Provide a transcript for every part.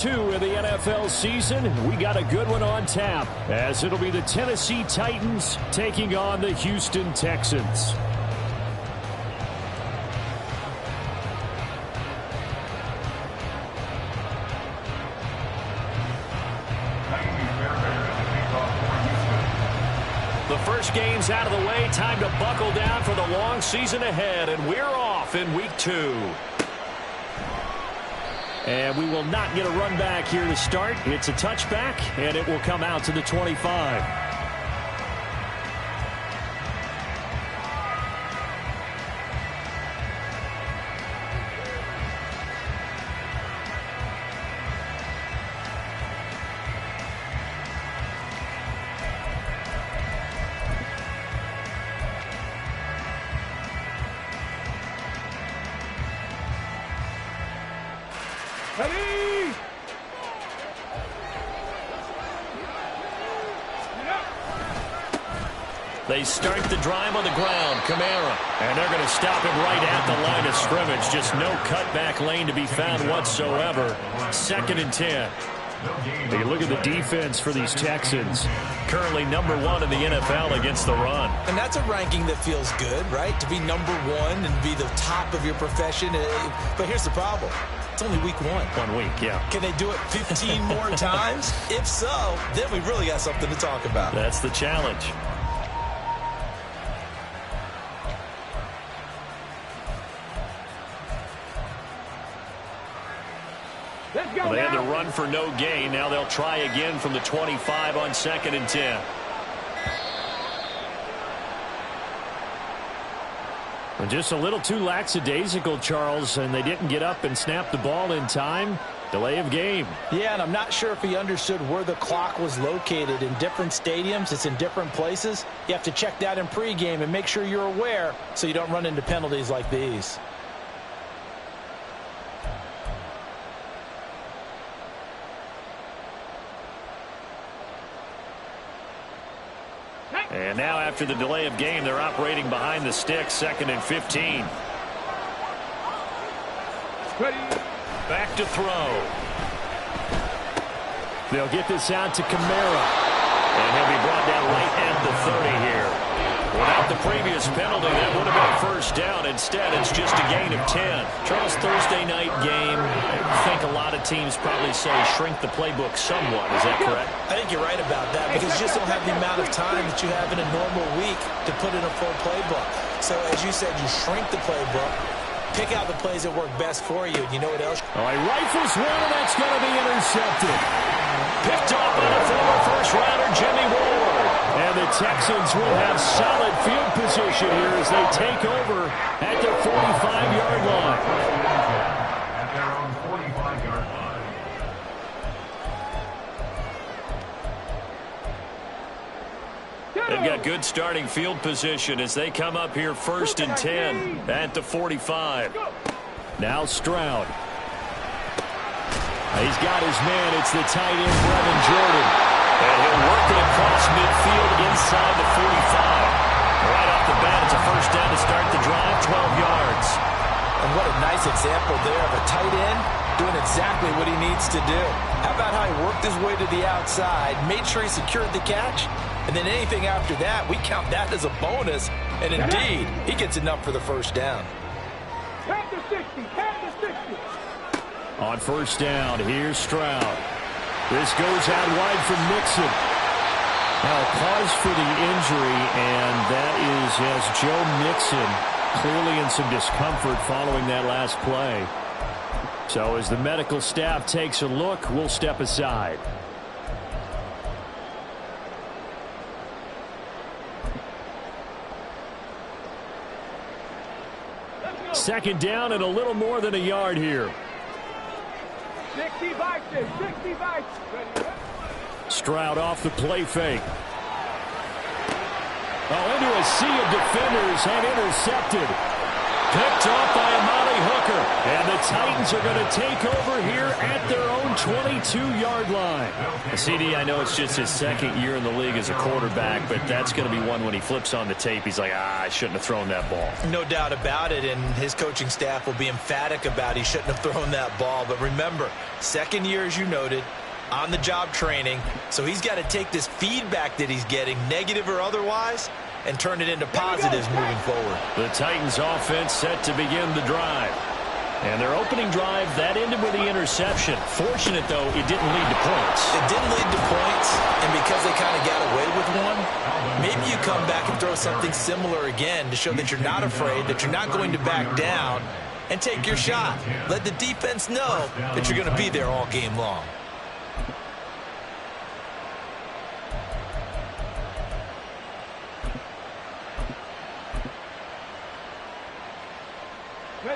2 of the NFL season. We got a good one on tap, as it'll be the Tennessee Titans taking on the Houston Texans. The first game's out of the way. Time to buckle down for the long season ahead, and we're off in week 2. And we will not get a run back here to start. It's a touchback, and it will come out to the 25. They start the drive on the ground. Kamara. And they're going to stop him right at the line of scrimmage. Just no cutback lane to be found whatsoever. 2nd and 10. Take a look at the defense for these Texans. Currently number 1 in the NFL against the run. And that's a ranking that feels good, right? To be number 1 and be the top of your profession. But here's the problem. It's only week 1. 1 week, yeah. Can they do it 15 more times? If so, then we really got something to talk about. That's the challenge. Well, they had to run for no gain. Now they'll try again from the 25 on 2nd and 10. Well, just a little too lackadaisical, Charles, and they didn't get up and snap the ball in time. Delay of game. Yeah, and I'm not sure if he understood where the clock was located. In different stadiums, it's in different places. You have to check that in pregame and make sure you're aware so you don't run into penalties like these. And now after the delay of game, they're operating behind the sticks, 2nd and 15. Back to throw. They'll get this out to Kamara. And he'll be brought down right at the 30 here. Without the previous penalty, that would have been a first down. Instead, it's just a gain of 10. Charles, Thursday night game, I think a lot of teams probably say shrink the playbook somewhat. Is that correct? I think you're right about that because you just don't have the amount of time that you have in a normal week to put in a full playbook. So, as you said, you shrink the playbook, pick out the plays that work best for you. You know what else? All right, rifles one, and that's going to be intercepted. Picked off by the former first-rounder, Jimmy Ward. And the Texans will have solid field position here as they take over at their 45-yard line. At their own 45-yard line. They've got good starting field position as they come up here 1st and 10 at the 45. Now Stroud. He's got his man. It's the tight end, Brevin Jordan. And he'll work it across midfield inside the 45. Right off the bat, it's a first down to start the drive, 12 yards. And what a nice example there of a tight end doing exactly what he needs to do. How about how he worked his way to the outside, made sure he secured the catch, and then anything after that, we count that as a bonus. And indeed, he gets enough for the first down. Count to 60, count to 60. On first down, here's Stroud. This goes out wide from Mixon. Now, pause for the injury, and that is as Joe Mixon clearly in some discomfort following that last play. So as the medical staff takes a look, we'll step aside. Second down and a little more than a yard here. 65, 65. Stroud off the play fake. Oh, into a sea of defenders and intercepted. Picked off by Amari Hooker. And the Titans are going to take over here at their own 22-yard line. CD, I know it's just his second year in the league as a quarterback, but that's going to be one when he flips on the tape, he's like, I shouldn't have thrown that ball. No doubt about it, and his coaching staff will be emphatic about he shouldn't have thrown that ball. But remember, second year, as you noted, on-the-job training, so he's got to take this feedback that he's getting, negative or otherwise, and turn it into positives moving forward. The Titans offense set to begin the drive. And their opening drive, that ended with the interception. Fortunate, though, it didn't lead to points. It didn't lead to points, and because they kind of got away with one, maybe you come back and throw something similar again to show that you're not afraid, that you're not going to back down, and take your shot. Let the defense know that you're going to be there all game long.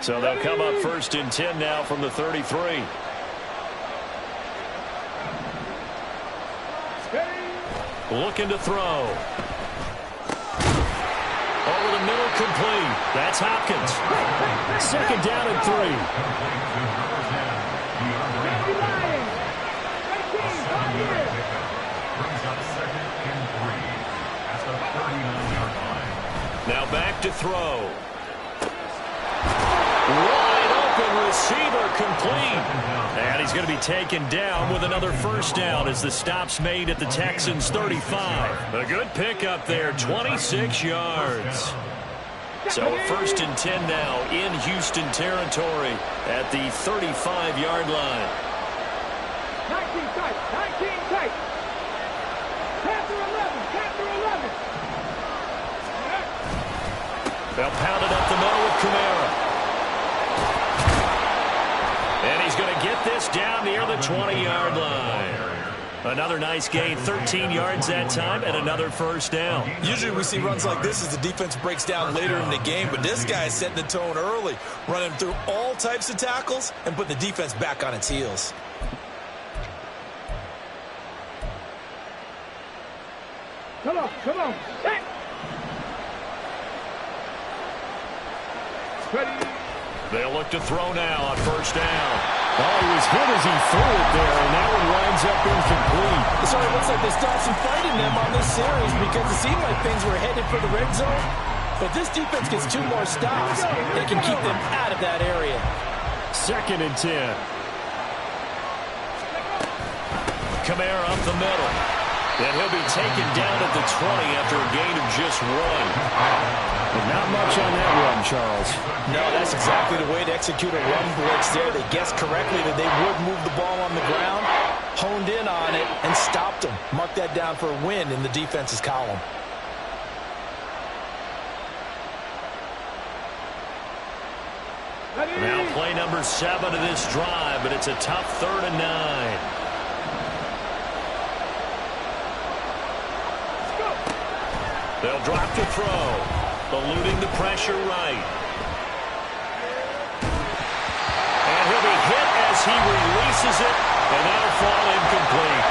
So they'll come up 1st and 10 now from the 33. Looking to throw. Over the middle, complete. That's Hopkins. 2nd down and 3. Now back to throw. Wide open receiver, complete. And he's going to be taken down with another 1st down as the stop's made at the Texans' 35. A good pickup there, 26 yards. So 1st and 10 now in Houston territory at the 35-yard line. 19 tight, 19 tight. Panther 11, Panther 11. They'll pound it up the middle with Kamara. And he's going to get this down near the 20-yard line. Another nice gain, 13 yards that time, and another 1st down. Usually we see runs like this as the defense breaks down later in the game, but this guy is setting the tone early, running through all types of tackles and putting the defense back on its heels. Come on, come on. Hey. Ready. They'll look to throw now on 1st down. Oh, he was hit as he threw it there, and that one winds up incomplete. So it looks like they still have some fight in them on this series because it seemed like things were headed for the red zone. But this defense gets 2 more stops. They can keep them out of that area. 2nd and 10. Kamara up the middle. And he'll be taken down at the 20 after a gain of just 1. But not much on that run, Charles. No, that's exactly the way to execute a run blitz there. They guessed correctly that they would move the ball on the ground, honed in on it, and stopped them. Mark that down for a win in the defense's column. Now play number 7 of this drive, but it's a tough 3rd and 9. They'll drop to throw, eluding the pressure right. And he'll be hit as he releases it, and that'll fall incomplete.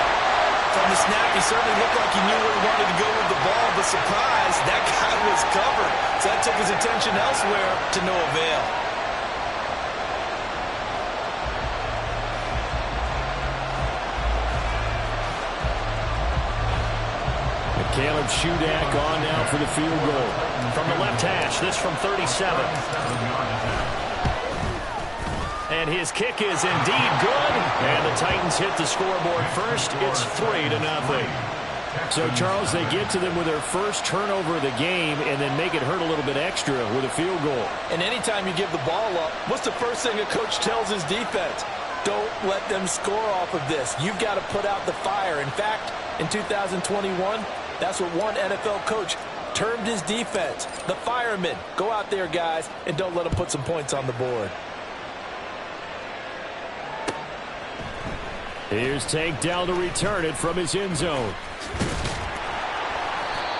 From the snap, he certainly looked like he knew where he wanted to go with the ball, but surprise, that guy was covered. So that took his attention elsewhere to no avail. Caleb Shudak on now for the field goal. From the left hash, this from 37. And his kick is indeed good. And the Titans hit the scoreboard first. It's 3-0. So, Charles, they get to them with their first turnover of the game and then make it hurt a little bit extra with a field goal. And anytime you give the ball up, what's the first thing a coach tells his defense? Don't let them score off of this. You've got to put out the fire. In fact, in 2021, that's what one NFL coach termed his defense, the firemen. Go out there, guys, and don't let them put some points on the board. Here's Tank Dell to return it from his end zone.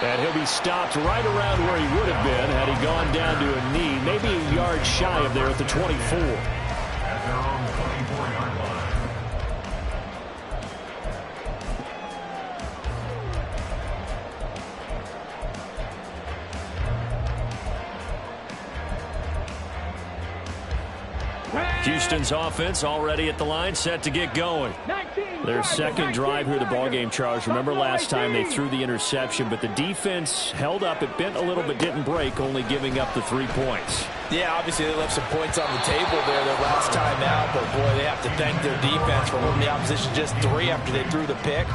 And he'll be stopped right around where he would have been had he gone down to a knee, maybe a yard shy of there at the 24. At their own 24-yard line. Houston's offense already at the line, set to get going. Their second drive here, the ballgame, Charles. Remember last time they threw the interception, but the defense held up. It bent a little but didn't break, only giving up the 3 points. Yeah, obviously they left some points on the table there their last time out, but boy, they have to thank their defense for holding the opposition just 3 after they threw the pick.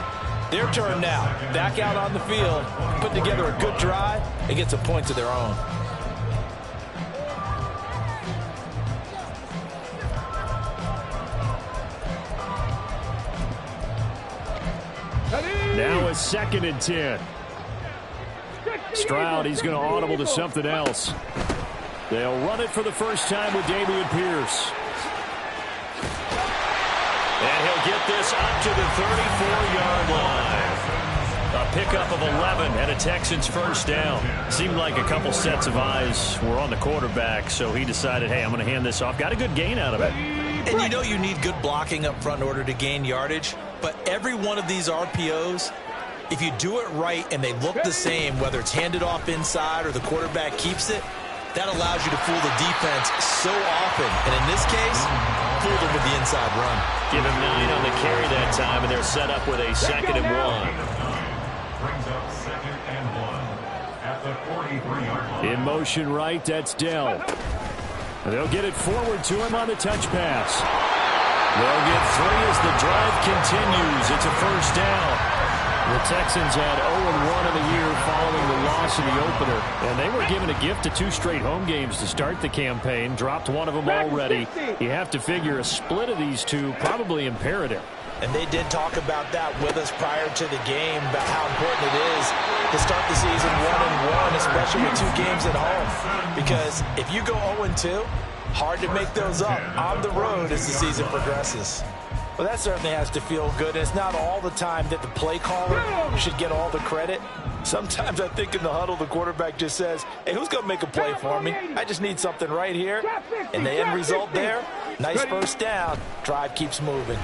Their turn now. Back out on the field, put together a good drive, and get some points of their own. Now it's 2nd and 10. Stroud, he's going to audible to something else. They'll run it for the first time with Dameon Pierce. And he'll get this up to the 34-yard line. A pickup of 11 and a Texans first down. Seemed like a couple sets of eyes were on the quarterback, so he decided, hey, I'm going to hand this off. Got a good gain out of it. And you know you need good blocking up front in order to gain yardage, but every one of these RPOs, if you do it right and they look the same, whether it's handed off inside or the quarterback keeps it, that allows you to fool the defense so often. And in this case, fool them with the inside run. Give him 9 on the carry that time, and they're set up with a 2nd and 1. Brings up 2nd and 1 at the 43-yard line. In motion right, that's Dell. They'll get it forward to him on the touch pass. They'll get 3 as the drive continues. It's a first down. The Texans had 0-1 in the year following the loss in the opener. And they were given a gift of 2 straight home games to start the campaign. Dropped one of them already. You have to figure a split of these two probably imperative. And they did talk about that with us prior to the game, about how important it is to start the season 1-1, especially with 2 games at home. Because if you go 0-2, hard to make those up on the road as the season progresses. Well, that certainly has to feel good. It's not all the time that the play caller should get all the credit. Sometimes I think in the huddle, the quarterback just says, hey, who's going to make a play for me? I just need something right here. And the end result there, nice first down. Drive keeps moving.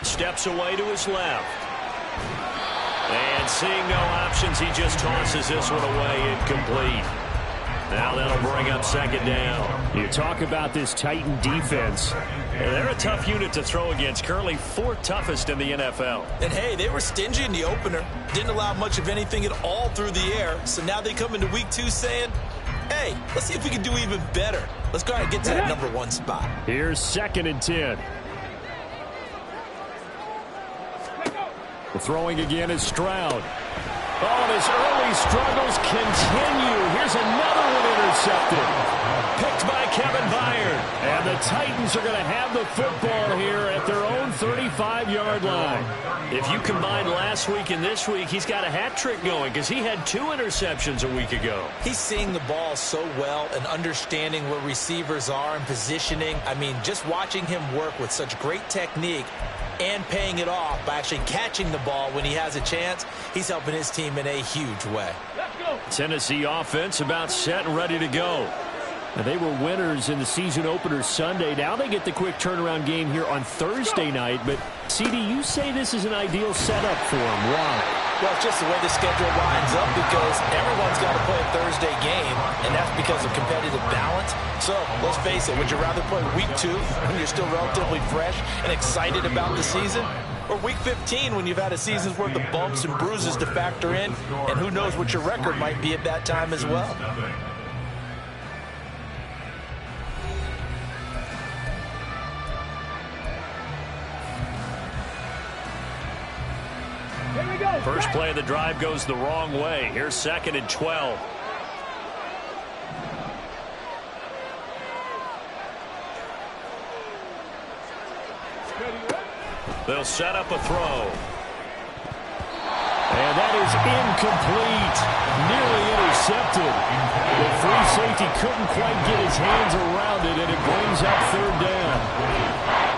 Steps away to his left. And seeing no options, he just tosses this one away, incomplete. Now that'll bring up 2nd down. You talk about this Titan defense. They're a tough unit to throw against, currently 4th toughest in the NFL. And hey, they were stingy in the opener. Didn't allow much of anything at all through the air. So now they come into week 2 saying, hey, let's see if we can do even better. Let's go ahead and get to that number 1 spot. Here's 2nd and 10. The throwing again is Stroud. Oh, and his early struggles continue. Here's another one intercepted. Picked by Kevin Byard. And the Titans are going to have the football here at their own 35-yard line. If you combine last week and this week, he's got a hat trick going because he had 2 interceptions a week ago. He's seeing the ball so well and understanding where receivers are and positioning. I mean, just watching him work with such great technique and paying it off by actually catching the ball when he has a chance, he's helping his team in a huge way. Tennessee offense about set and ready to go. And they were winners in the season opener Sunday. Now they get the quick turnaround game here on Thursday night. But, CD, you say this is an ideal setup for them. Why? Well, it's just the way the schedule lines up because everyone's got to play a Thursday game, and that's because of competitive balance. So, let's face it, would you rather play week 2 when you're still relatively fresh and excited about the season? Or week 15 when you've had a season's worth of bumps and bruises to factor in, and who knows what your record might be at that time as well. First play of the drive goes the wrong way. Here's 2nd and 12. They'll set up a throw. And that is incomplete. Nearly intercepted. The free safety couldn't quite get his hands around it, and it brings up 3rd down.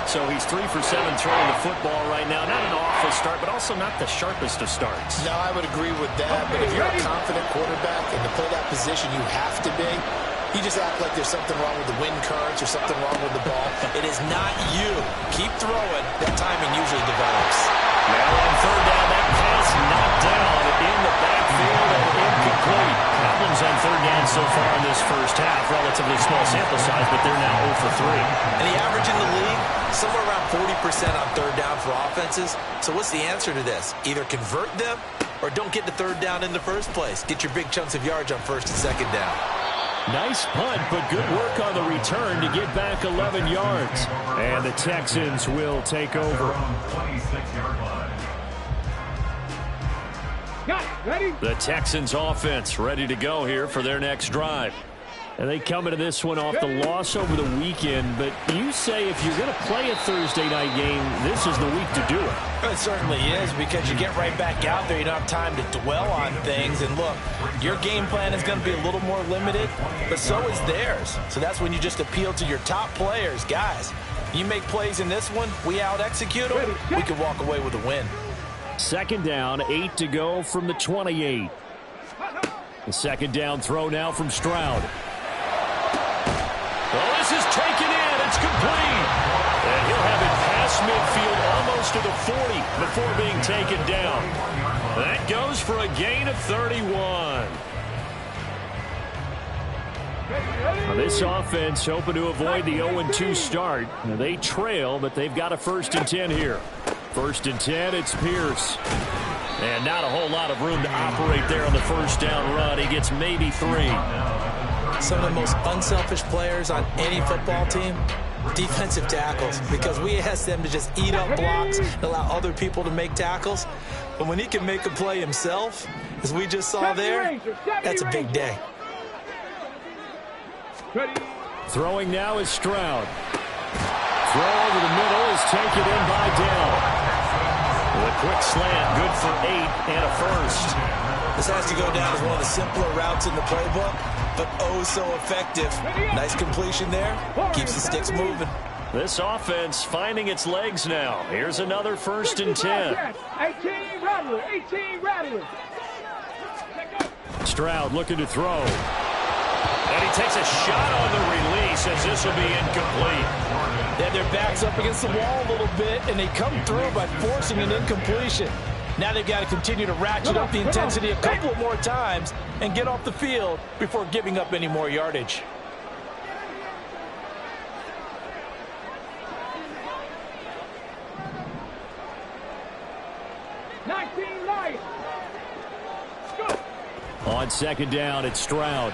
So he's 3 for 7 throwing the football right now. Not an awful start, but also not the sharpest of starts. No, I would agree with that. But if you're a confident quarterback and to play that position you have to be, you just act like there's something wrong with the wind currents or something wrong with the ball. It is not you. Keep throwing. That timing usually develops. Now on 3rd down, that pass knocked down in the backfield and incomplete. Problems on third down so far in this first half. Relatively small sample size, but they're now 0 for 3. And the average in the league, somewhere around 40% on third down for offenses. So what's the answer to this? Either convert them or don't get to third down in the first place. Get your big chunks of yards on first and second down. Nice punt, but good work on the return to get back 11 yards. And the Texans will take over. The Texans offense ready to go here for their next drive. And they come into this one off the loss over the weekend. But you say if you're going to play a Thursday night game, this is the week to do it. It certainly is, because you get right back out there. You don't have time to dwell on things. And look, your game plan is going to be a little more limited, but so is theirs. So that's when you just appeal to your top players. Guys, you make plays in this one, we out-execute them, we can walk away with a win. Second down, 8 to go from the 28. The second down throw now from Stroud. Oh, this is taken in. It's complete. And he'll have it past midfield almost to the 40 before being taken down. That goes for a gain of 31. Now this offense hoping to avoid the 0-2 start. Now they trail, but they've got a 1st and 10 here. 1st and 10, it's Pierce. And not a whole lot of room to operate there on the first down run. He gets maybe 3. Some of the most unselfish players on any football team, defensive tackles, because we ask them to just eat up blocks and allow other people to make tackles. But when he can make a play himself, as we just saw there, that's a big day. Throwing now is Stroud. Throw over the middle is taken in by Dell. With a quick slant, good for 8 and a 1st. This has to go down as one of the simpler routes in the playbook, but oh so effective. Nice completion there. Keeps the sticks moving. This offense finding its legs now. Here's another 1st and 10. 18 Rattler, 18 Rattler. Stroud looking to throw. And he takes a shot on the release as this will be incomplete. Yeah, their back's up against the wall a little bit, and they come through by forcing an incompletion. Now they've got to continue to ratchet up the intensity a couple more times and get off the field before giving up any more yardage. On second down, it's Stroud.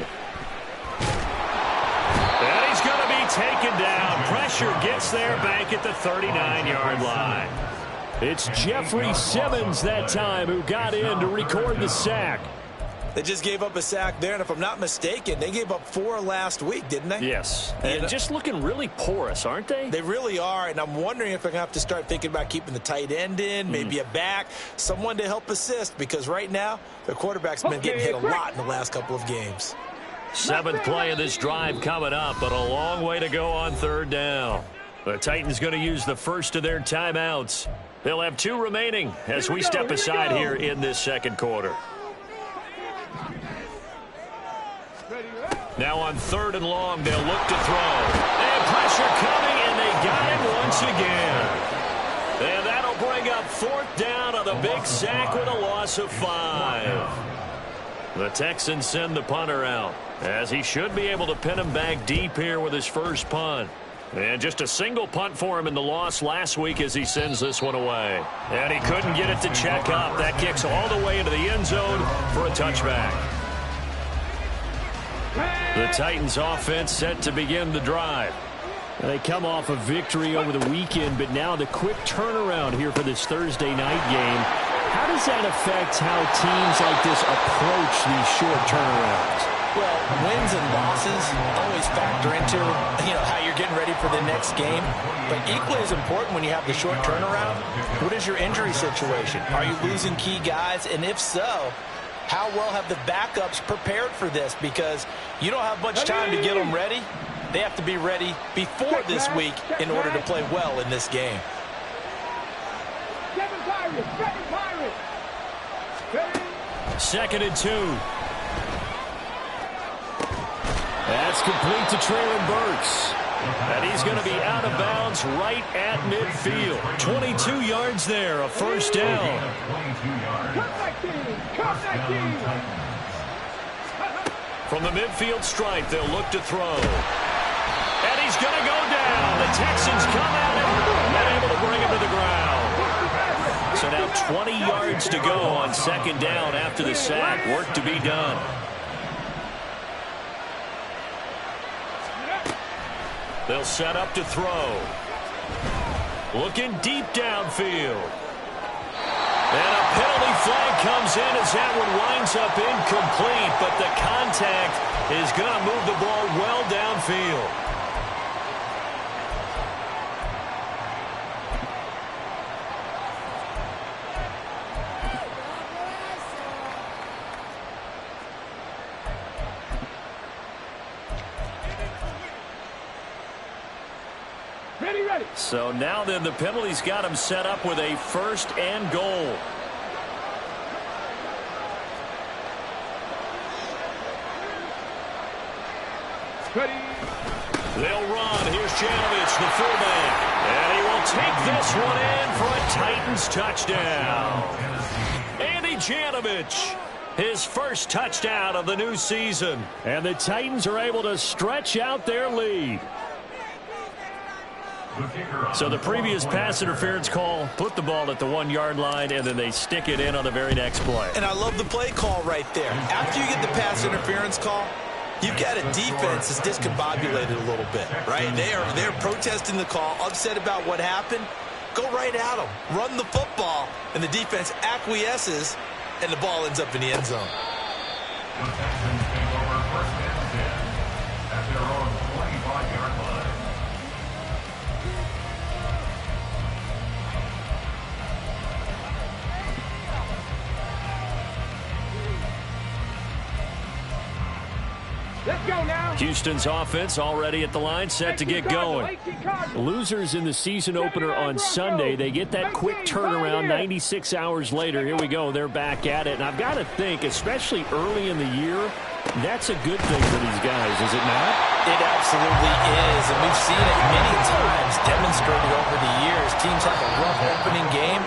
And he's going to be taken down. Pressure gets there back at the 39-yard line. It's Jeffrey Simmons that time who got in to record the sack. They just gave up a sack there, and if I'm not mistaken, they gave up 4 last week, didn't they? Yes, and just looking really porous, aren't they? They really are, and I'm wondering if I'm going to have to start thinking about keeping the tight end in, maybe a back, someone to help assist, because right now, their quarterback's been getting hit a lot in the last couple of games. 7th play of this drive coming up, but a long way to go on third down. The Titans going to use the first of their timeouts. They'll have 2 remaining as we step aside here in this second quarter. Now on 3rd and long, they'll look to throw. And pressure coming, and they got him once again. And that'll bring up 4th down on the big sack with a loss of 5. The Texans send the punter out, as he should be able to pin him back deep here with his first punt. And just a single punt for him in the loss last week as he sends this one away. And he couldn't get it to check up. That kicks all the way into the end zone for a touchback. The Titans offense set to begin the drive. They come off a victory over the weekend, but now the quick turnaround here for this Thursday night game. How does that affect how teams like this approach these short turnarounds? Well, wins and losses always factor into, how you're getting ready for the next game. But equally as important when you have the short turnaround, what is your injury situation? Are you losing key guys? And if so, how well have the backups prepared for this? Because you don't have much time to get them ready. They have to be ready before this week in order to play well in this game. 2nd and 2. That's complete to Treylon Burks. And he's going to be out of bounds right at midfield. 22 yards there, a first down. From the midfield stripe, they'll look to throw. And he's going to go down. The Texans come at him and able to bring him to the ground. So now 20 yards to go on second down after the sack. Work to be done. They'll set up to throw. Looking deep downfield. And a penalty flag comes in as that one winds up incomplete, but the contact is going to move the ball well downfield. So now then the penalty's got him set up with a 1st and goal. They'll run. Here's Janovich, the fullback. And he will take this one in for a Titans touchdown. Andy Janovich, his first touchdown of the new season. And the Titans are able to stretch out their lead. So the previous pass interference call put the ball at the 1-yard line, and then they stick it in on the very next play. And I love the play call right there. After you get the pass interference call, you've got a defense that's discombobulated a little bit, right? They're protesting the call, upset about what happened. Go right at them. Run the football, and the defense acquiesces, and the ball ends up in the end zone. The Texans take over 1st and 10 at their own 25-yard line. Let's go now. Houston's offense already at the line, set to get going. Losers in the season opener on Sunday. They get that quick turnaround 96 hours later. Here we go. They're back at it. And I've got to think, especially early in the year, that's a good thing for these guys, is it not? It absolutely is, and we've seen it many times demonstrated over the years. Teams have a rough opening game,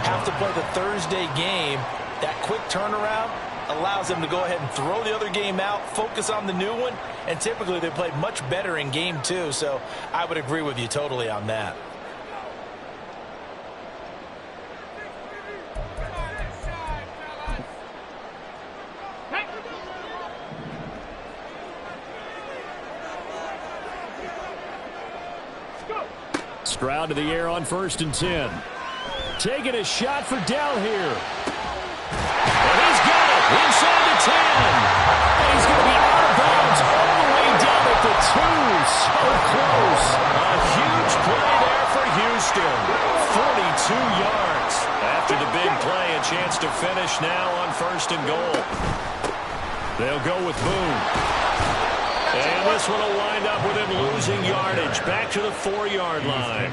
have to play the Thursday game. That quick turnaround allows them to go ahead and throw the other game out, focus on the new one, and typically they play much better in game 2, so I would agree with you totally on that. Stroud to the air on 1st and 10. Taking a shot for Dell here. And he's got it inside the 10. And he's going to be out of bounds all the way down at the 2. So close. A huge play there for Houston. 42 yards. After the big play, a chance to finish now on 1st and goal. They'll go with Boone. And this one will wind up with him losing yardage back to the 4-yard line.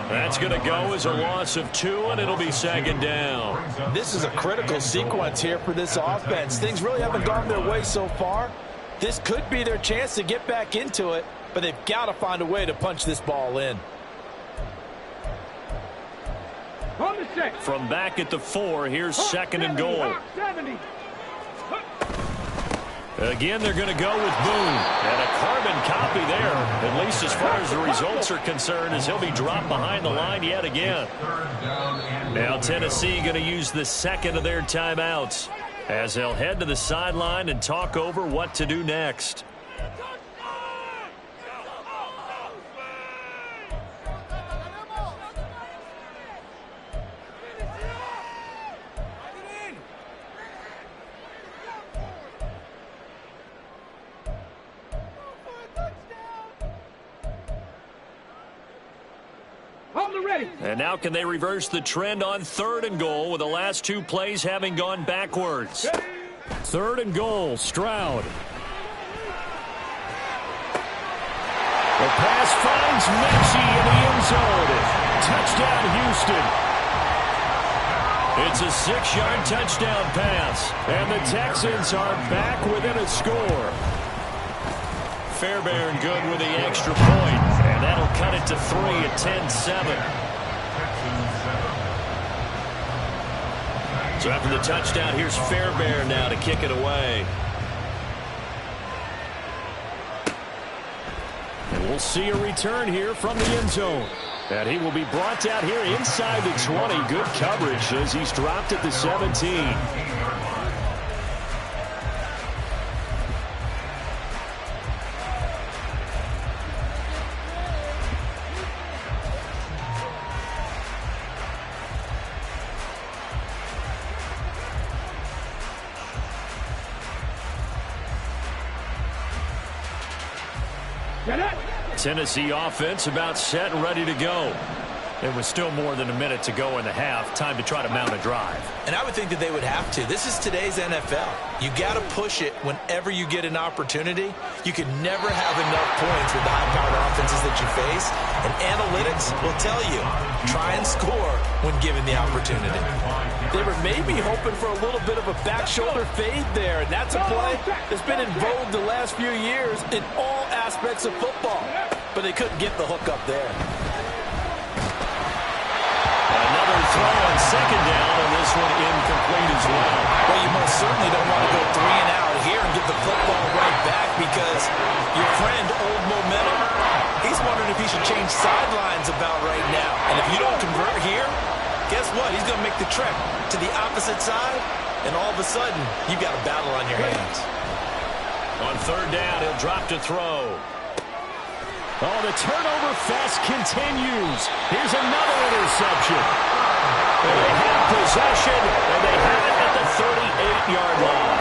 That's going to go as a loss of 2, and it'll be 2nd down. This is a critical sequence here for this offense. Things really haven't gone their way so far. This could be their chance to get back into it, but they've got to find a way to punch this ball in. From back at the 4, here's 2nd and goal. Again, they're going to go with Boone. And a carbon copy there, at least as far as the results are concerned, as he'll be dropped behind the line yet again. Now Tennessee going to use the 2nd of their timeouts as they'll head to the sideline and talk over what to do next. And now can they reverse the trend on 3rd and goal with the last 2 plays having gone backwards? 3rd and goal, Stroud. The pass finds Mechie in the end zone. Touchdown, Houston. It's a 6-yard touchdown pass. And the Texans are back within a score. Fairbairn good with the extra point. And that'll cut it to 3 at 10-7. So after the touchdown, here's Fairbairn now to kick it away. We'll see a return here from the end zone. And he will be brought down here inside the 20. Good coverage as he's dropped at the 17. Tennessee offense about set and ready to go. It was still more than a minute to go in the half. Time to try to mount a drive. And I would think that they would have to. This is today's NFL. You got to push it whenever you get an opportunity. You can never have enough points with the high-powered offenses that you face. And analytics will tell you, try and score when given the opportunity. They were maybe hoping for a little bit of a back shoulder fade there, and that's a play that's been in vogue the last few years in all aspects of football. But they couldn't get the hook up there. Another throw on second down, and this one incomplete as well. Well, you most certainly don't want to go 3 and out here and get the football right back because your friend, Old Momentum, he's wondering if he should change sidelines about right now. And if you don't convert here, guess what? He's going to make the trek to the opposite side, and all of a sudden, you've got a battle on your hands. On third down, he'll drop to throw. Oh, the turnover fest continues. Here's another interception. And they have possession, and they have it at the 38-yard line.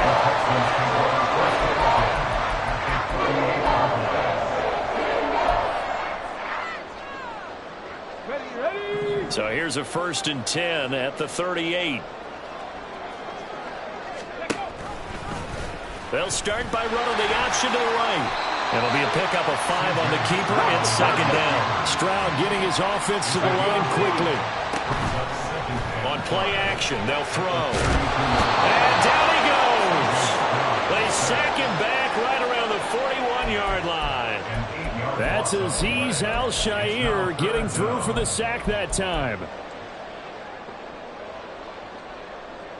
Ready. So here's a 1st and 10 at the 38. They'll start by running the option to the right. It'll be a pickup of 5 on the keeper and second down. Stroud getting his offense to the line quickly. On play action, they'll throw. And down he goes. They sack him back right around the 41-yard line. That's Azeez Al-Shaair getting through for the sack that time.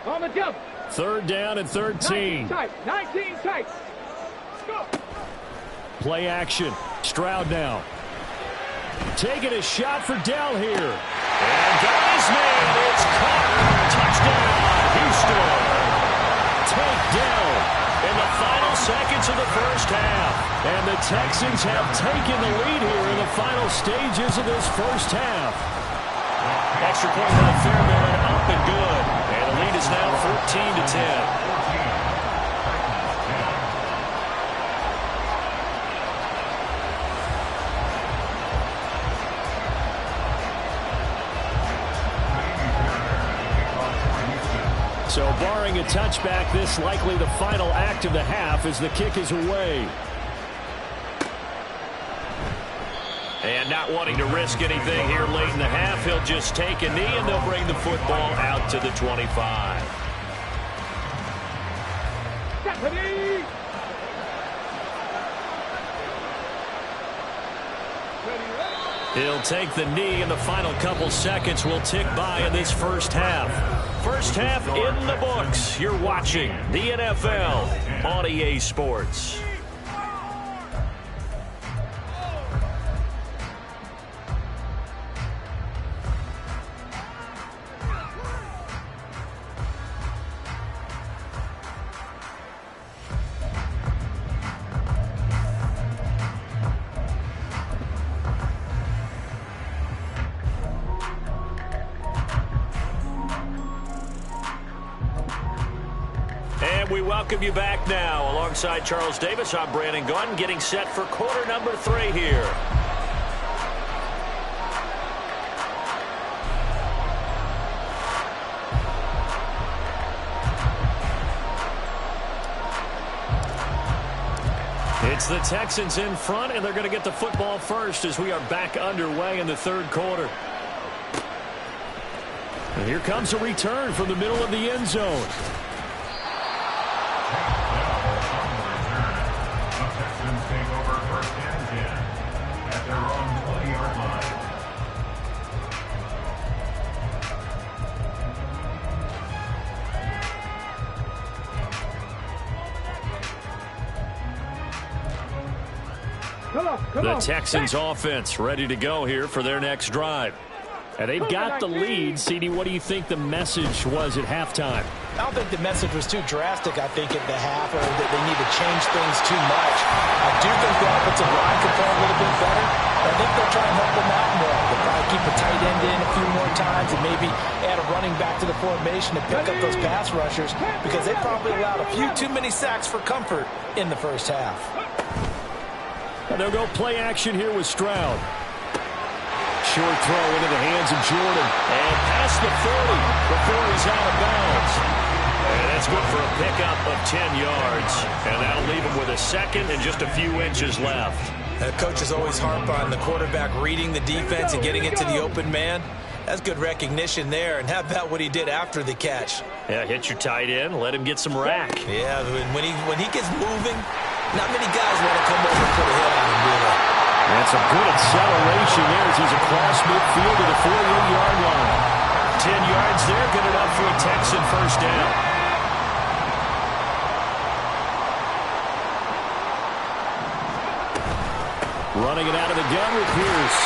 On the jump. Third down and 13. 19 tight. Go. Play action. Stroud now. Taking a shot for Dell here. And got his man. It's caught. Touchdown, Houston. Take Dell in the final seconds of the first half. And the Texans have taken the lead here in the final stages of this first half. Extra point by Fairbairn, up and good. And the lead is now 14-10. So barring a touchback, this likely the final act of the half as the kick is away. And not wanting to risk anything here late in the half, he'll just take a knee and they'll bring the football out to the 25. Ready. He'll take the knee, and the final couple seconds will tick by in this first half. First half in the books. You're watching the NFL on EA Sports. We welcome you back now. Alongside Charles Davis, I'm Brandon Gunn, getting set for quarter number 3 here. It's the Texans in front, and they're going to get the football first as we are back underway in the third quarter. And here comes a return from the middle of the end zone. The Texans offense ready to go here for their next drive. And they've got the lead. CD, what do you think the message was at halftime? I don't think the message was too drastic, I think, at the half, or that they need to change things too much. I do think the offensive line could play a little bit better. I think they'll try and help them out more. They'll probably keep a tight end in a few more times and maybe add a running back to the formation to pick up those pass rushers, because they probably allowed a few too many sacks for comfort in the first half. And they'll go play action here with Stroud. Short throw into the hands of Jordan. And past the 40 before he's out of bounds. And that's good for a pickup of 10 yards. And that'll leave him with a second and just a few inches left. Coaches always harp on the quarterback reading the defense and getting it to the open man. That's good recognition there. And how about what he did after the catch? Yeah, hit your tight end, let him get some rack. Yeah, when he gets moving, not many guys want to come over and put a hit on him, do they? That's a good acceleration there as he's across midfield to the 48-yard line. 10 yards there, good enough for a Texan first down. Running it out of the gun with Pierce.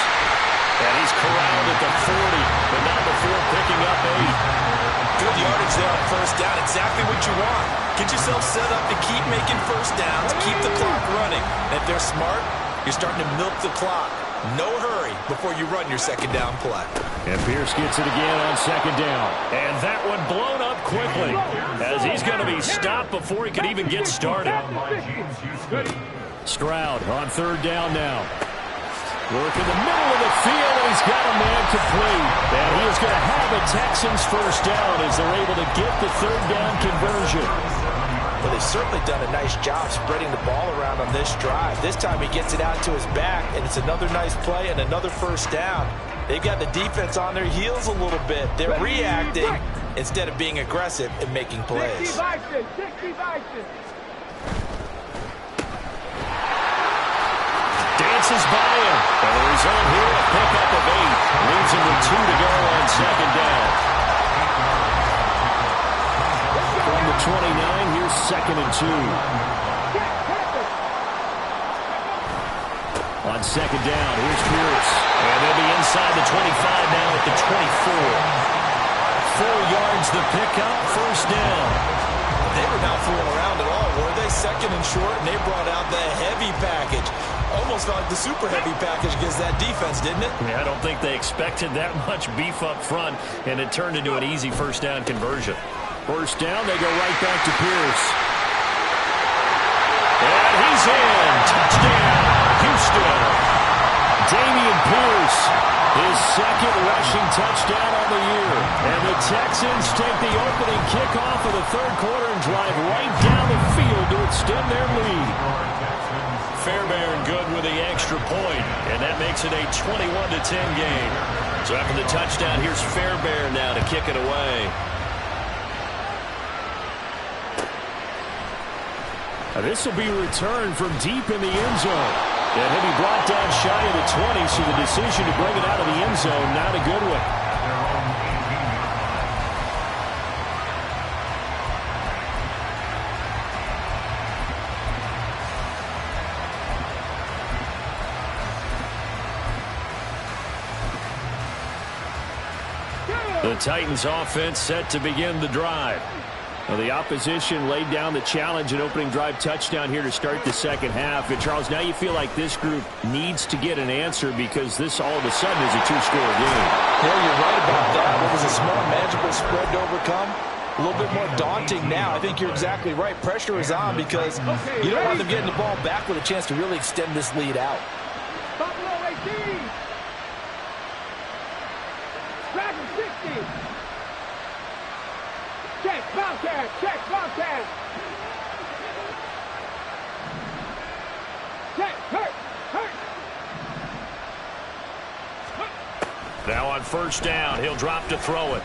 And he's corralled at the 40, but not before picking up 8. Good yardage there on first down. Exactly what you want. Get yourself set up to keep making first downs, keep the clock running. And if they're smart, you're starting to milk the clock. No hurry before you run your second down play. And Pierce gets it again on second down. And that one blown up quickly as he's going to be stopped before he could even get started. Stroud on third down now. Work in the middle of the field, and he's got a man complete. And he is going to have a Texans first down as they're able to get the third down conversion. Well, they've certainly done a nice job spreading the ball around on this drive. This time he gets it out to his back, and it's another nice play and another first down. They've got the defense on their heels a little bit. They're reacting instead of being aggressive and making plays. Dances by him. And the result here, a pickup of 8. Leaves him with 2 to go on second down. From the 29, here's second and 2. On second down, here's Pierce. And they'll be inside the 25 now at the 24. 4 yards the pickup, first down. They were not fooling around at all, were they? Second and short, and they brought out the heavy package. Almost like the super heavy package against that defense, didn't it? Yeah, I don't think they expected that much beef up front, and it turned into an easy first down conversion. First down, they go right back to Pierce. And he's in. Touchdown, Houston. Dameon Pierce, his second rushing touchdown on the year. And the Texans take the opening kickoff of the third quarter and drive right down the field to extend their lead. Fairbairn good with the extra point, and that makes it a 21-10 game. So after the touchdown, here's Fairbairn now to kick it away. This will be returned from deep in the end zone. And he'll be brought down shy of the 20, so the decision to bring it out of the end zone, not a good one. The Titans offense set to begin the drive. Well, the opposition laid down the challenge and opening drive touchdown here to start the second half. And, Charles, now you feel like this group needs to get an answer because this all of a sudden is a two-score game. Yeah, you're right about that. It was a small, manageable spread to overcome. A little bit more daunting now. I think you're exactly right. Pressure is on because you don't want them getting the ball back with a chance to really extend this lead out. Buffalo 18. Dragon 60. Check, Bobcat, check, Bobcat. Check, hurt. Now on first down, he'll drop to throw it.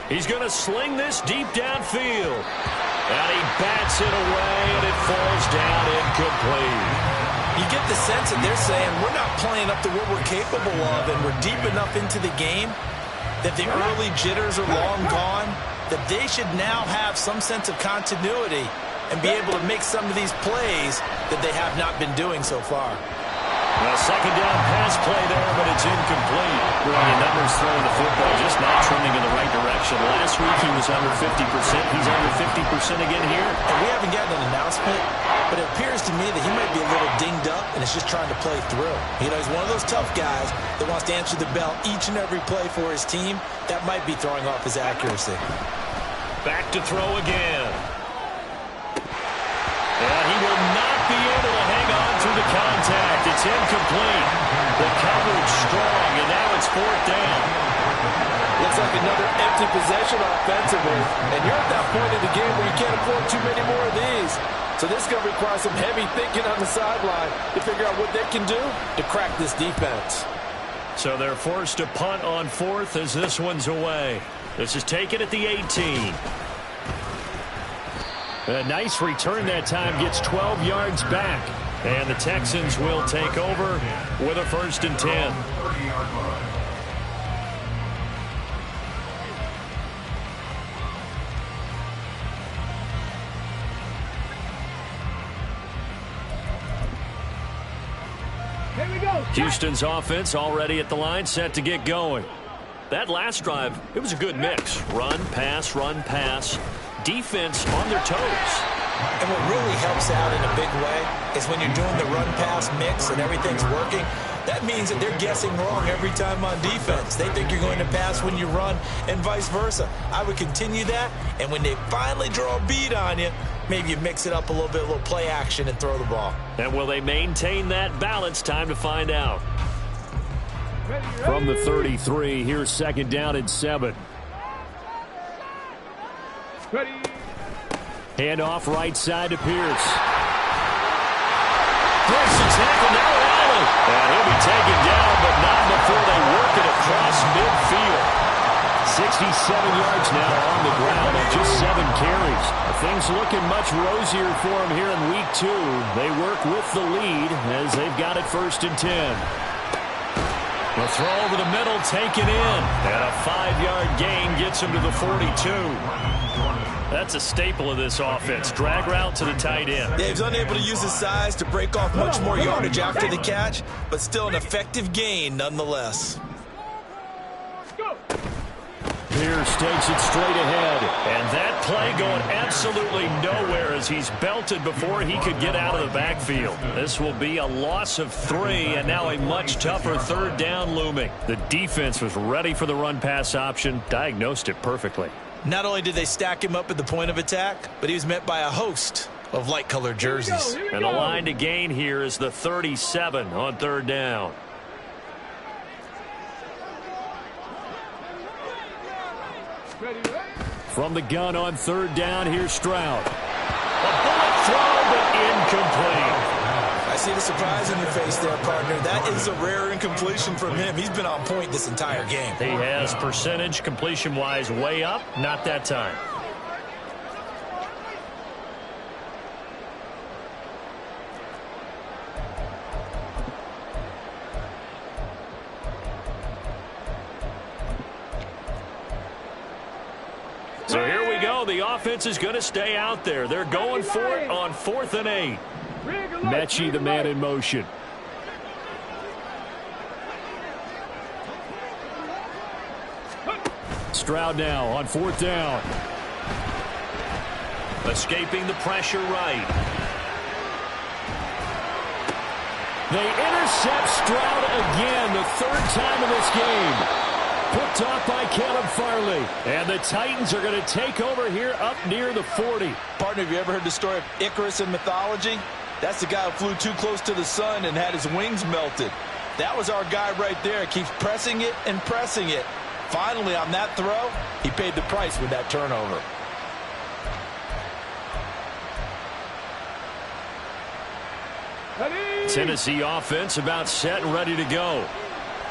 He's going to sling this deep downfield. And he bats it away, and it falls down incomplete. You get the sense that they're saying we're not playing up to what we're capable of, and we're deep enough into the game that the early jitters are long gone, that they should now have some sense of continuity and be able to make some of these plays that they have not been doing so far. Well, second down pass play there, but it's incomplete. Brilliant numbers throwing the football, just not trending in the right direction. Last week he was under 50%. He's under 50% again here. And we haven't gotten an announcement, but it appears to me that he might be a little dinged up and is just trying to play through. You know, he's one of those tough guys that wants to answer the bell each and every play for his team. That might be throwing off his accuracy. Back to throw again. And he will not be able to hang on through the contact. It's incomplete. The coverage strong, and now it's fourth down. Looks like another empty possession offensively. And you're at that point in the game where you can't afford too many more of these. So this is going to require some heavy thinking on the sideline to figure out what they can do to crack this defense. So they're forced to punt on fourth as this one's away. This is taken at the 18. A nice return that time, gets 12 yards back. And the Texans will take over with a 1st and 10. Here we go. Houston's offense already at the line, set to get going. That last drive, it was a good mix. Run, pass. Defense on their toes. And what really helps out in a big way is when you're doing the run-pass mix and everything's working, that means that they're guessing wrong every time on defense. They think you're going to pass when you run and vice versa. I would continue that, and when they finally draw a beat on you, maybe you mix it up a little bit, a little play action, and throw the ball. And will they maintain that balance? Time to find out. Ready. From the 33, here's 2nd down and 7. Ready. Hand off right side to Pierce. Pierce is tackle now, Allen. And he'll be taken down, but not before they work it across midfield. 67 yards now on the ground on just 7 carries. Things looking much rosier for him here in week 2. They work with the lead as they've got it 1st and 10. The throw over the middle, taken in. And a 5-yard gain gets him to the 42. That's a staple of this offense. Drag route to the tight end. Yeah, he's unable to use his size to break off much more yardage after the catch, but still an effective gain nonetheless. Go. Pierce takes it straight ahead. And that play going absolutely nowhere as he's belted before he could get out of the backfield. This will be a loss of 3, and now a much tougher 3rd down looming. The defense was ready for the run-pass option, diagnosed it perfectly. Not only did they stack him up at the point of attack, but he was met by a host of light-colored jerseys. And the line to gain here is the 37 on 3rd down. Ready. From the gun on 3rd down, here's Stroud. A bullet throw, but incomplete. I see the surprise in your face there, partner. That is a rare incompletion from him. He's been on point this entire game. He has percentage completion-wise way up, not that time. So here we go. The offense is going to stay out there. They're going for it on 4th and 8. Mechie, the man in motion. Stroud now on 4th down. Escaping the pressure right. They intercept Stroud again, the 3rd time in this game. Picked off by Caleb Farley. And the Titans are going to take over here up near the 40. Partner, have you ever heard the story of Icarus in mythology? That's the guy who flew too close to the sun and had his wings melted. That was our guy right there. Keeps pressing it and pressing it. Finally, on that throw, he paid the price with that turnover. Ready. Tennessee offense about set and ready to go.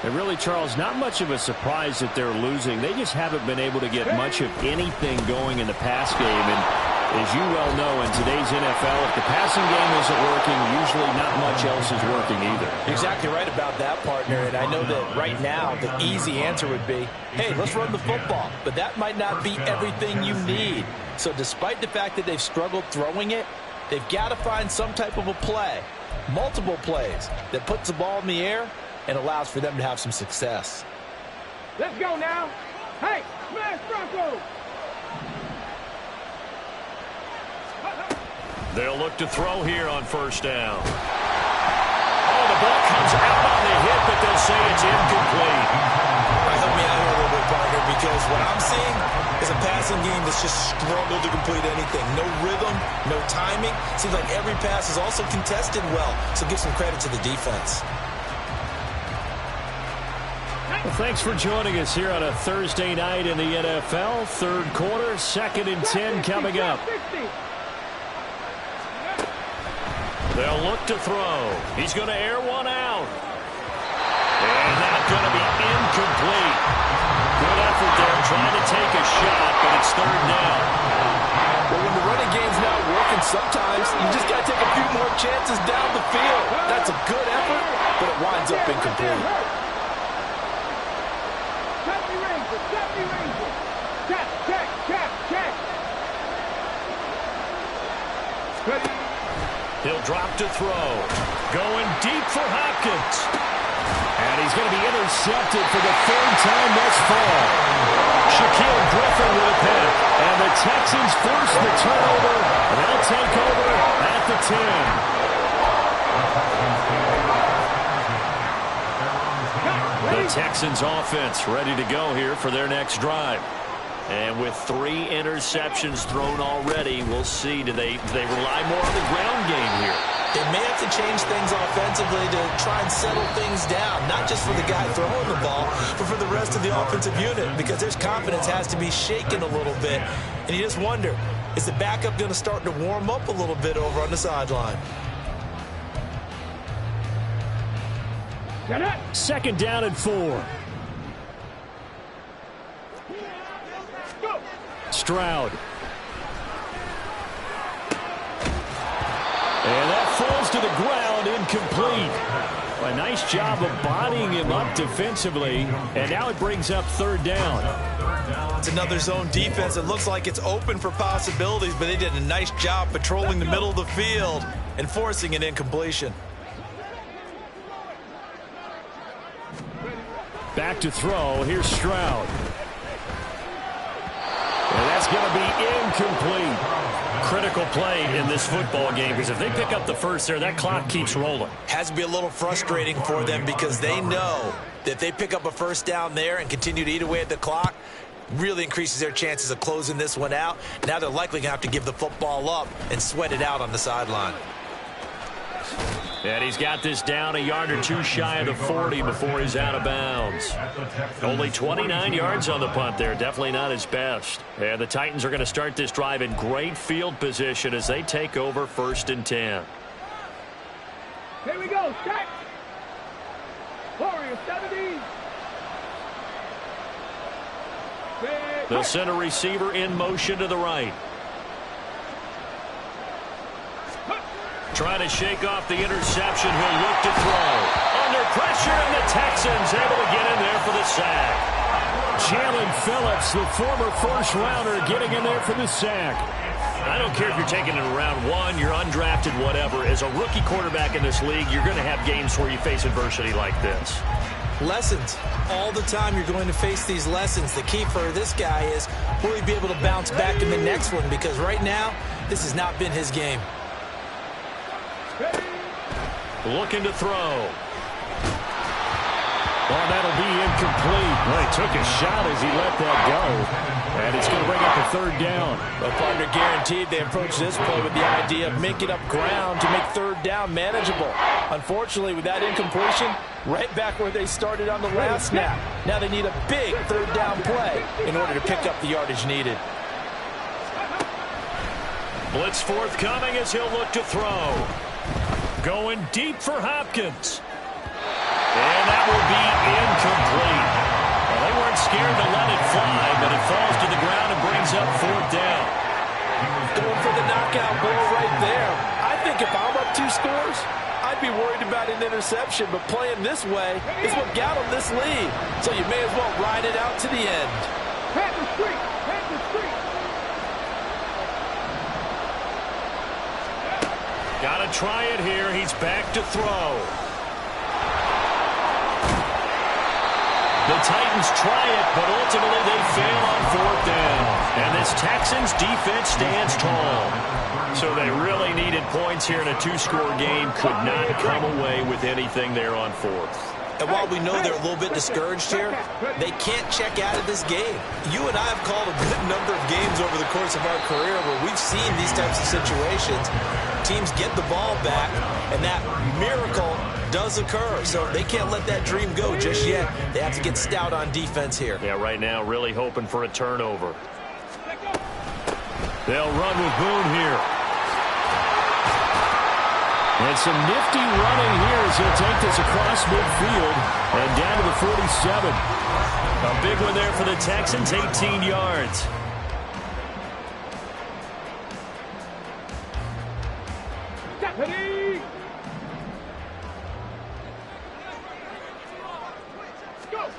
And really, Charles, not much of a surprise that they're losing. They just haven't been able to get much of anything going in the pass game. And as you well know, in today's NFL, if the passing game isn't working, usually not much else is working either. Exactly right about that, partner. And I know that right now the easy answer would be, hey, let's run the football. But that might not be everything you need. So despite the fact that they've struggled throwing it, they've got to find some type of a play, multiple plays, that puts the ball in the air and allows for them to have some success. Let's go now. Hey, smash Bronco. They'll look to throw here on first down. Oh, the ball comes out on the hit, but they'll say it's incomplete. Help me out here a little bit, partner, because what I'm seeing is a passing game that's just struggled to complete anything. No rhythm, no timing. Seems like every pass is also contested well, so give some credit to the defense. Well, thanks for joining us here on a Thursday night in the NFL. Third quarter, 2nd and 10 coming up. They'll look to throw. He's going to air one out. And that's going to be incomplete. Good effort there trying to take a shot, but it's third down. But when the running game's not working, sometimes you just got to take a few more chances down the field. That's a good effort, but it winds up incomplete. Ready. He'll drop to throw. Going deep for Hopkins. And he's going to be intercepted for the 3rd time thus far. Shaquille Griffin with a pick. And the Texans force the turnover. And they'll take over at the 10. The Texans offense ready to go here for their next drive. And with 3 interceptions thrown already, we'll see. Do they rely more on the ground game here? They may have to change things offensively to try and settle things down, not just for the guy throwing the ball, but for the rest of the offensive unit, because their confidence has to be shaken a little bit. And you just wonder, is the backup going to start to warm up a little bit over on the sideline? 2nd down and 4. Stroud. And that falls to the ground, incomplete. A nice job of bodying him up defensively, and now it brings up 3rd down. It's another zone defense. It looks like it's open for possibilities, but they did a nice job patrolling the middle of the field and forcing an incompletion. Back to throw. Here's Stroud. And that's going to be incomplete. Critical play in this football game, because if they pick up the first there, that clock keeps rolling. Has to be a little frustrating for them, because they know that if they pick up a first down there and continue to eat away at the clock, really increases their chances of closing this one out. Now they're likely going to have to give the football up and sweat it out on the sideline. And he's got this down a yard or two shy of the 40 before he's out of bounds. Only 29 yards on the punt there. Definitely not his best. And the Titans are going to start this drive in great field position as they take over 1st and 10. Here we go. Check. Warrior 70. They'll send a receiver in motion to the right. Trying to shake off the interception. He'll look to throw. Under pressure, and the Texans able to get in there for the sack. Jalen Phillips, the former first-rounder, getting in there for the sack. I don't care if you're taking it in round 1, you're undrafted, whatever. As a rookie quarterback in this league, you're going to have games where you face adversity like this. Lessons. All the time you're going to face these lessons. The key for this guy is, will he be able to bounce back in the next one? Because right now, this has not been his game. Looking to throw. Well, that'll be incomplete. Well, he took a shot as he let that go. And it's going to bring up a 3rd down. The partner guaranteed they approach this play with the idea of making up ground to make 3rd down manageable. Unfortunately, with that incompletion, right back where they started on the last snap. Now they need a big 3rd down play in order to pick up the yardage needed. Blitz forthcoming as he'll look to throw. Going deep for Hopkins. And that will be incomplete. Well, they weren't scared to let it fly, but it falls to the ground and brings up 4th down. Going for the knockout blow right there. I think if I'm up 2 scores, I'd be worried about an interception, but playing this way is what got them this lead. So you may as well ride it out to the end. Panther Street! Panther Street! Got to try it here. He's back to throw. The Titans try it, but ultimately they fail on 4th down. And this Texans defense stands tall. So they really needed points here in a 2-score game. Could not come away with anything there on 4th. And while we know they're a little bit discouraged here, they can't check out of this game. You and I have called a good number of games over the course of our career where we've seen these types of situations. Teams get the ball back, and that miracle does occur. So they can't let that dream go just yet. They have to get stout on defense here. Yeah, right now really hoping for a turnover. They'll run with Boone here. And some nifty running here as he'll take this across midfield and down to the 47. A big one there for the Texans, 18 yards. Deputy! Go!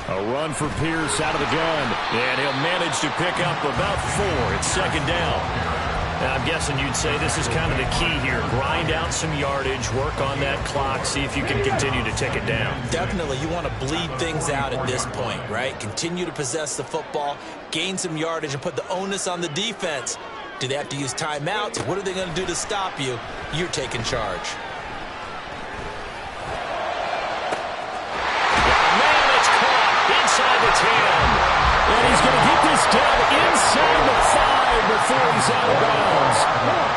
A run for Pierce out of the gun. And he'll manage to pick up about 4. It's 2nd down. Now, I'm guessing you'd say this is kind of the key here. Grind out some yardage, work on that clock, see if you can continue to tick it down. Definitely, you want to bleed things out at this point, right? Continue to possess the football, gain some yardage, and put the onus on the defense. Do they have to use timeouts? What are they going to do to stop you? You're taking charge. Man, it's caught inside the 10. And he's going to get this down inside the 5 before he's out of bounds.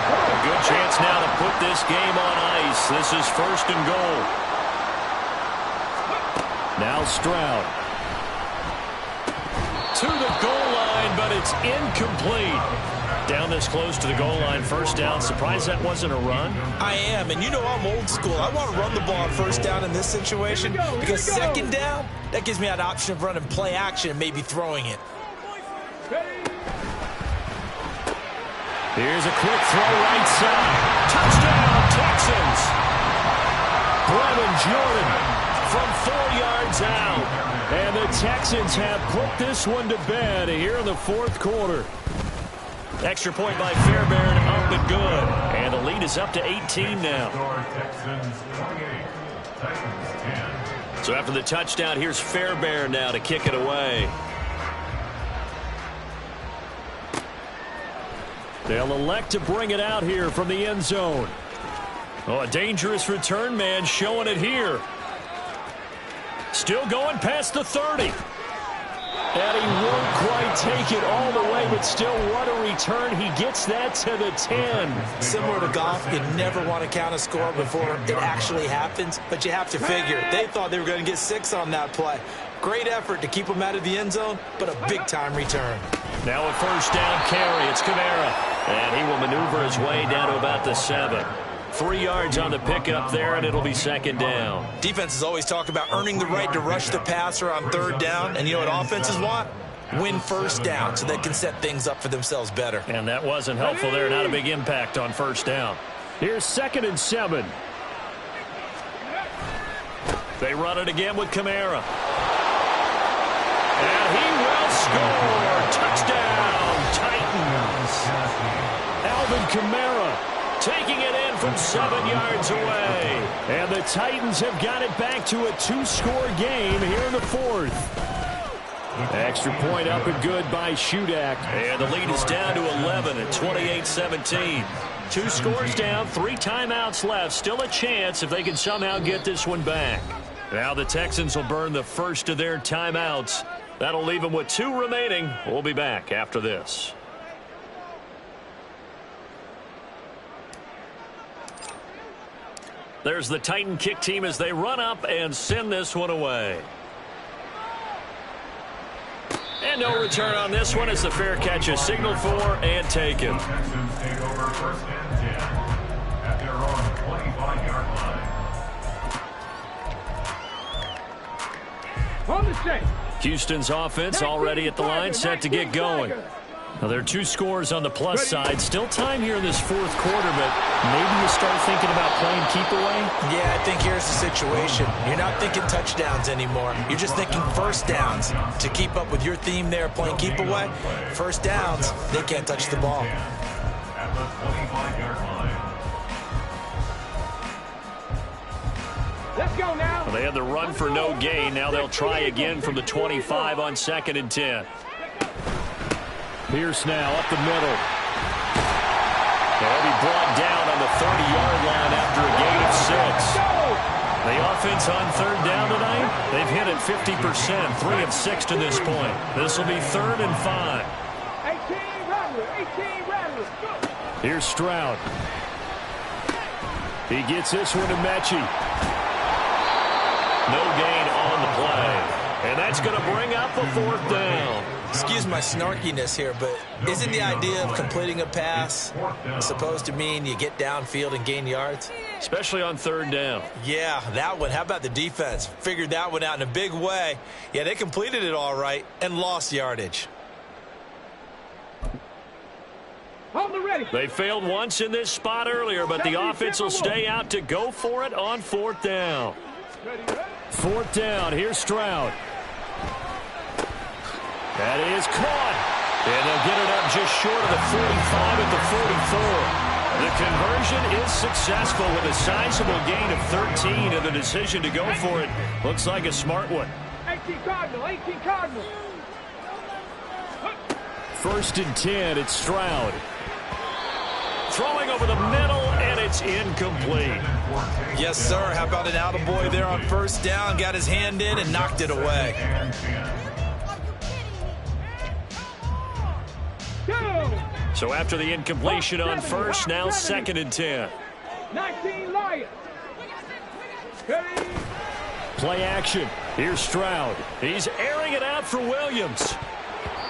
A good chance now to put this game on ice. This is 1st and goal. Now Stroud. To the goal line, but it's incomplete. Down this close to the goal line, 1st down. Surprised that wasn't a run? I am, and you know I'm old school. I want to run the ball on 1st down in this situation because 2nd down, that gives me an option of running play action and maybe throwing it. Here's a quick throw right side. Touchdown, Texans. Brevin Jordan from 4 yards out. And the Texans have put this one to bed here in the 4th quarter. Extra point by Fairbairn, up and good. And the lead is up to 18 now. So after the touchdown, here's Fairbairn now to kick it away. They'll elect to bring it out here from the end zone. Oh, a dangerous return man showing it here. Still going past the 30. And he won't quite take it all the way, but still, what a return. He gets that to the 10. Similar to golf, you never want to count a score before it actually happens, but you have to figure. They thought they were going to get 6 on that play. Great effort to keep them out of the end zone, but a big-time return. Now a 1st down carry. It's Kamara. And he will maneuver his way down to about the 7. 3 yards on the pickup there, and it'll be 2nd down. Defenses always talk about earning the right to rush the passer on 3rd down, and you know what offenses want? Win 1st down so they can set things up for themselves better. And that wasn't helpful there. Not a big impact on 1st down. Here's 2nd and 7. They run it again with Kamara. And he will score. Touchdown, Titans. Alvin Kamara taking it in from 7 yards away. And the Titans have got it back to a 2-score game here in the 4th. Extra point up and good by Shudak. And the lead is down to 11 at 28-17. 2 scores down, 3 timeouts left. Still a chance if they can somehow get this one back. Now the Texans will burn the first of their timeouts. That'll leave them with 2 remaining. We'll be back after this. There's the Titan kick team as they run up and send this one away. And no return on this one as the fair catch is signaled for and taken. Texans take over 1st and 10 at their own 25-yard line. On the shape. Houston's offense already at the line, set to get going. Now, there are 2 scores on the plus side. Still time here in this 4th quarter, but maybe you start thinking about playing keep away? Yeah, I think here's the situation. You're not thinking touchdowns anymore. You're just thinking 1st downs. To keep up with your theme there, playing keep away, 1st downs, they can't touch the ball. At the 25-yard line. go now. Well, they had the run for no gain. Now they'll try again from the 25 on 2nd and 10. Pierce now up the middle. They'll be brought down on the 30-yard line after a gain of 6. The offense on 3rd down tonight, they've hit it 50%, 3 of 6 to this point. This will be 3rd and 5. 18 rattlers. Go. Here's Stroud. He gets this one to Mechie. No gain on the play. And that's going to bring up a 4th down. Excuse my snarkiness here, but isn't the idea of completing a pass supposed to mean you get downfield and gain yards? Especially on 3rd down. Yeah, that one. How about the defense? Figured that one out in a big way. Yeah, they completed it all right and lost yardage. Hold it ready. They failed once in this spot earlier, but the offense will stay out to go for it on 4th down. 4th down. Here's Stroud. That is caught. And they'll get it up just short of the 45 at the 44. The conversion is successful with a sizable gain of 13, and the decision to go for it looks like a smart one. 18 Cardinal. 1st and 10, it's Stroud. Throwing over the middle, and it's incomplete. Yes, sir. How about an attaboy there on 1st down? Got his hand in and knocked it away. So after the incompletion on 1st, now 2nd and 10. 19 Lions. Play action. Here's Stroud. He's airing it out for Williams.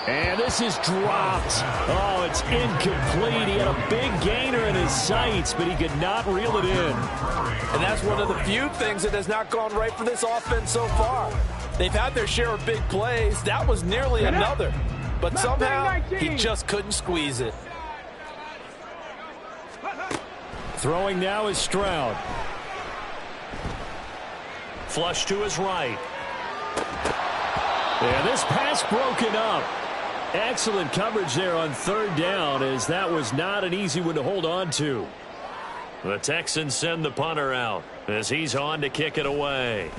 And this is dropped. Oh, it's incomplete. He had a big gainer in his sights, but he could not reel it in. And that's one of the few things that has not gone right for this offense so far. They've had their share of big plays. That was nearly another. But somehow, he just couldn't squeeze it. Throwing now is Stroud. Flush to his right. And this pass broken up. Excellent coverage there on 3rd down, as that was not an easy one to hold on to. The Texans send the punter out as he's on to kick it away.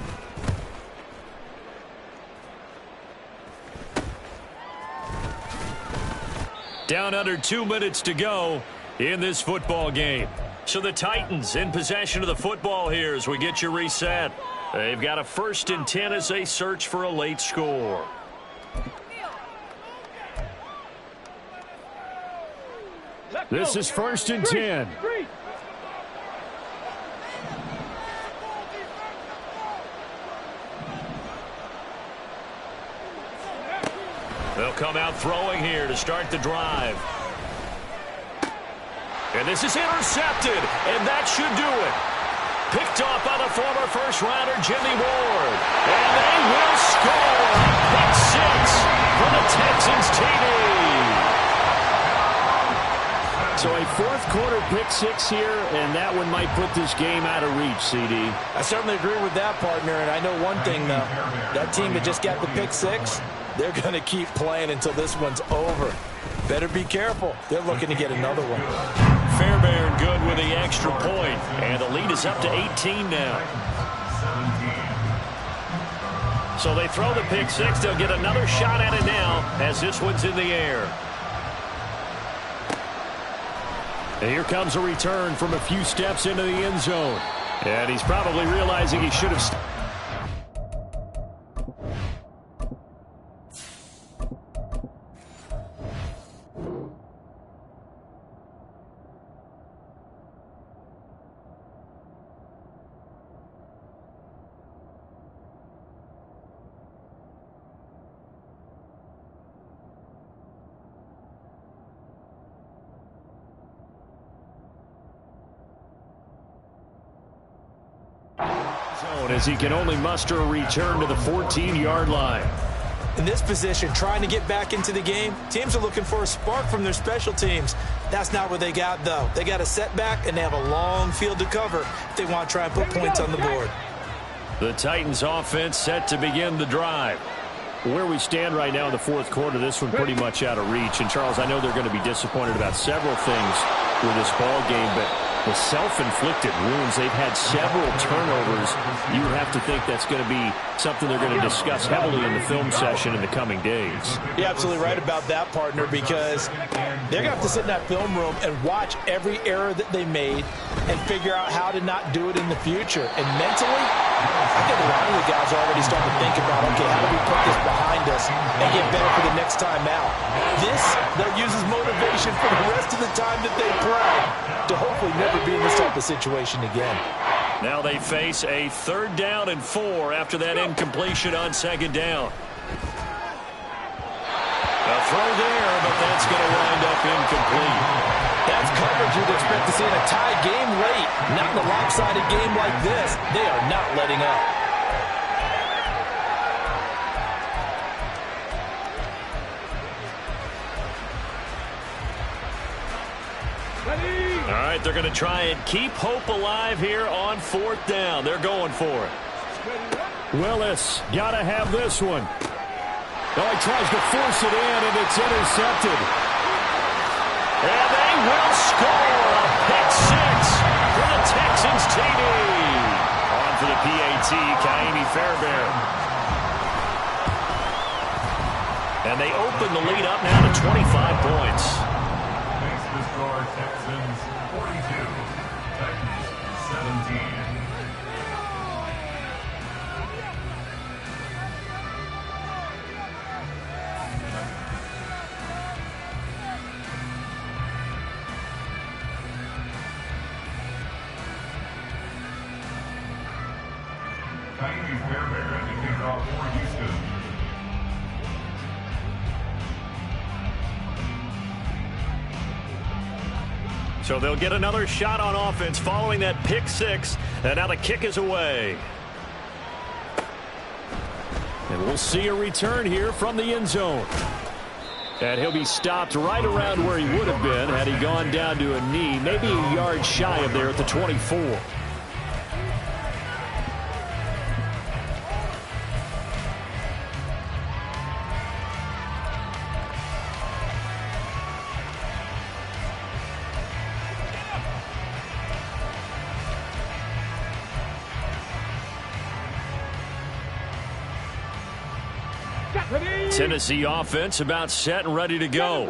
Down under 2 minutes to go in this football game. So the Titans in possession of the football here as we get you reset. They've got a 1st and 10 as they search for a late score. This is 1st and 10. They'll come out throwing here to start the drive. And this is intercepted, and that should do it. Picked off by the former first-rounder Jimmy Ward. And they will score. Pick 6 for the Texans TD. So a 4th-quarter pick 6 here, and that one might put this game out of reach, CD. I certainly agree with that, partner. And I know one thing, though. That team that just got the pick 6, they're going to keep playing until this one's over. Better be careful. They're looking to get another one. Fairbairn good with the extra point, and the lead is up to 18 now. So they throw the pick 6. They'll get another shot at it now as this one's in the air. And here comes a return from a few steps into the end zone. And he's probably realizing he should have... as he can only muster a return to the 14-yard line. In this position, trying to get back into the game, teams are looking for a spark from their special teams. That's not what they got, though. They got a setback, and they have a long field to cover if they want to try and put points on the board. The Titans offense set to begin the drive. Where we stand right now in the 4th quarter, this one pretty much out of reach. And, Charles, I know they're going to be disappointed about several things with this ball game, but The self-inflicted wounds, they've had several turnovers. You would have to think that's going to be something they're going to discuss heavily in the film session in the coming days. You're absolutely right about that, partner, because they're going to have to sit in that film room and watch every error that they made and figure out how to not do it in the future. And mentally, I think a lot of the guys are already starting to think about, okay, how do we put this behind us and get better for the next time out? This, they'll use as motivation for the rest of the time that they play to hopefully never be in this type of situation again. Now they face a 3rd down and 4 after that incompletion on 2nd down. A throw there, but that's going to wind up incomplete. That's coverage you'd expect to see in a tie game late. Not in a lopsided game like this. They are not letting up. All right, they're going to try and keep hope alive here on 4th down. They're going for it. Willis, got to have this one. Oh, he tries to force it in, and it's intercepted. And they will score a pick 6 for the Texans TD. On for the PAT, Ka'imi Fairbairn. And they open the lead up now to 25 points. Makes the score Texans 42, Titans 17. Ka'imi Fairbairn to kick off for Houston. So they'll get another shot on offense following that pick 6. And now the kick is away. And we'll see a return here from the end zone. And he'll be stopped right around where he would have been had he gone down to a knee, maybe a yard shy of there at the 24. Tennessee offense about set and ready to go.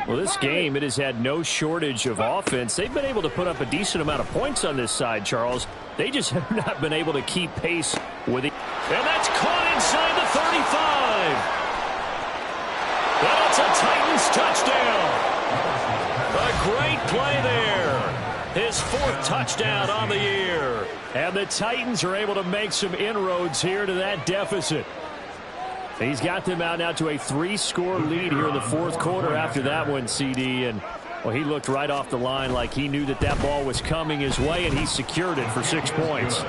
Well, this game, it has had no shortage of offense. They've been able to put up a decent amount of points on this side, Charles. They just have not been able to keep pace with it. And that's caught inside the 35. And it's a Titans touchdown. A great play there. His 4th touchdown on the year. And the Titans are able to make some inroads here to that deficit. He's got them out now to a 3-score lead here in the 4th quarter after that one, CD. And, well, he looked right off the line like he knew that that ball was coming his way, and he secured it for 6 points.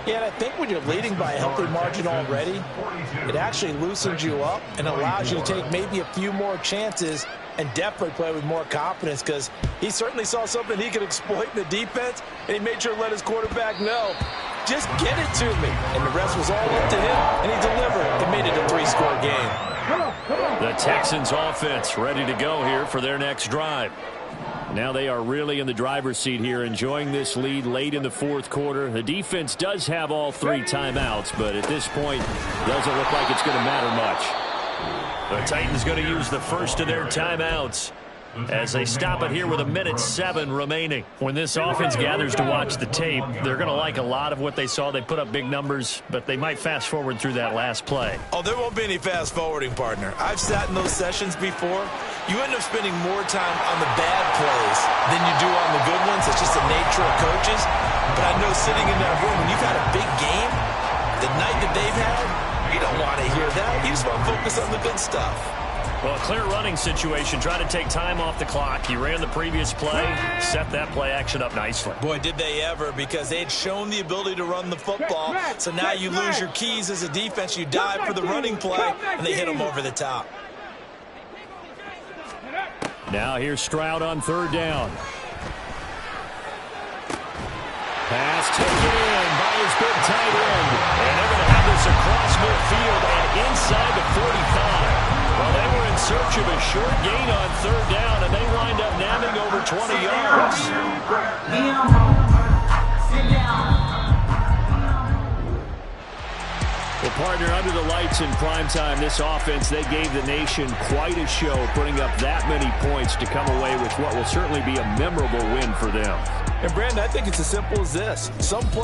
Yeah, and I think when you're leading by a healthy margin already, it actually loosens you up and allows you to take maybe a few more chances and definitely play with more confidence, because he certainly saw something he could exploit in the defense, and he made sure to let his quarterback know, just get it to me. And the rest was all up to him, and he delivered and made it a 3-score game. The Texans offense ready to go here for their next drive. Now they are really in the driver's seat here, enjoying this lead late in the 4th quarter. The defense does have all 3 timeouts, but at this point, doesn't look like it's going to matter much. The Titans going to use the first of their timeouts as they stop it here with 1:07 remaining. When this offense gathers to watch the tape, they're going to like a lot of what they saw. They put up big numbers, but they might fast forward through that last play. Oh, there won't be any fast forwarding, partner. I've sat in those sessions before. You end up spending more time on the bad plays than you do on the good ones. It's just the nature of coaches. But I know sitting in that room, when you've had a big game, the night that they've had, you don't want to hear that. You just want to focus on the good stuff. Well, a clear running situation. Try to take time off the clock. You ran the previous play, set that play action up nicely. Boy, did they ever, because they had shown the ability to run the football. So now you lose your keys as a defense. You dive for the running play, and they hit them over the top. Now here's Stroud on 3rd down. Pass taken in by his big tight end. And they're going to have this across midfield and inside the 45. Well, they were in search of a short gain on third down, and they wind up nabbing over 20 yards. Well, partner, under the lights in primetime, this offense, they gave the nation quite a show, putting up that many points to come away with what will certainly be a memorable win for them. And, Brandon, I think it's as simple as this. Some players